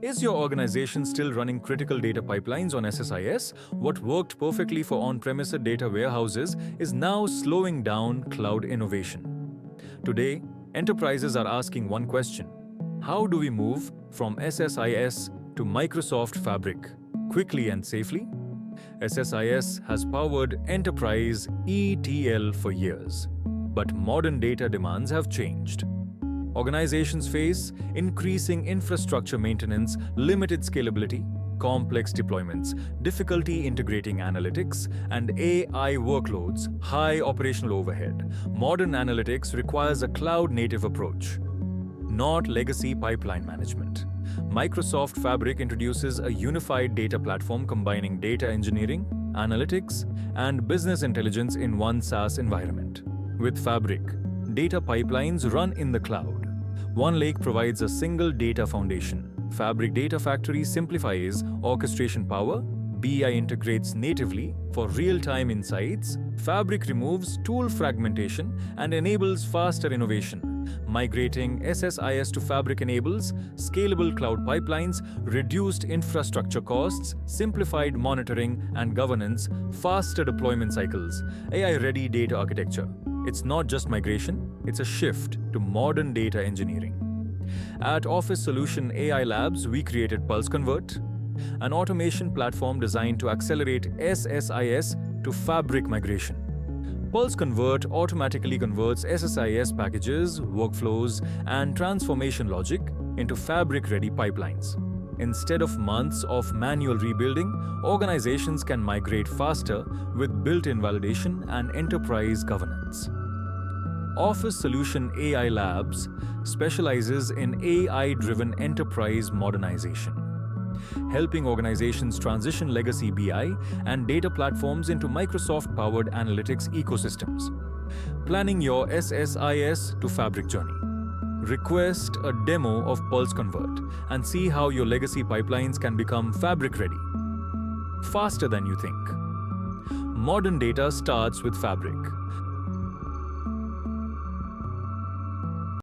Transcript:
Is your organization still running critical data pipelines on SSIS? What worked perfectly for on-premise data warehouses is now slowing down cloud innovation. Today, enterprises are asking one question: how do we move from SSIS to Microsoft Fabric quickly and safely? SSIS has powered enterprise ETL for years, but modern data demands have changed. Organizations face increasing infrastructure maintenance, limited scalability, complex deployments, difficulty integrating analytics, and AI workloads, high operational overhead. Modern analytics requires a cloud-native approach, not legacy pipeline management. Microsoft Fabric introduces a unified data platform combining data engineering, analytics, and business intelligence in one SaaS environment. With Fabric, data pipelines run in the cloud. OneLake provides a single data foundation. Fabric Data Factory simplifies orchestration power. BI integrates natively for real-time insights. Fabric removes tool fragmentation and enables faster innovation. Migrating SSIS to Fabric enables scalable cloud pipelines, reduced infrastructure costs, simplified monitoring and governance, faster deployment cycles, AI-ready data architecture. It's not just migration, it's a shift to modern data engineering. At Office Solution AI Labs, we created Pulse Convert, an automation platform designed to accelerate SSIS to Fabric migration. Pulse Convert automatically converts SSIS packages, workflows, and transformation logic into Fabric-ready pipelines. Instead of months of manual rebuilding, organizations can migrate faster with built-in validation and enterprise governance. Office Solution AI Labs specializes in AI-driven enterprise modernization, helping organizations transition legacy BI and data platforms into Microsoft-powered analytics ecosystems. Planning your SSIS to Fabric journey. Request a demo of Pulse Convert and see how your legacy pipelines can become Fabric-ready, faster than you think. Modern data starts with Fabric.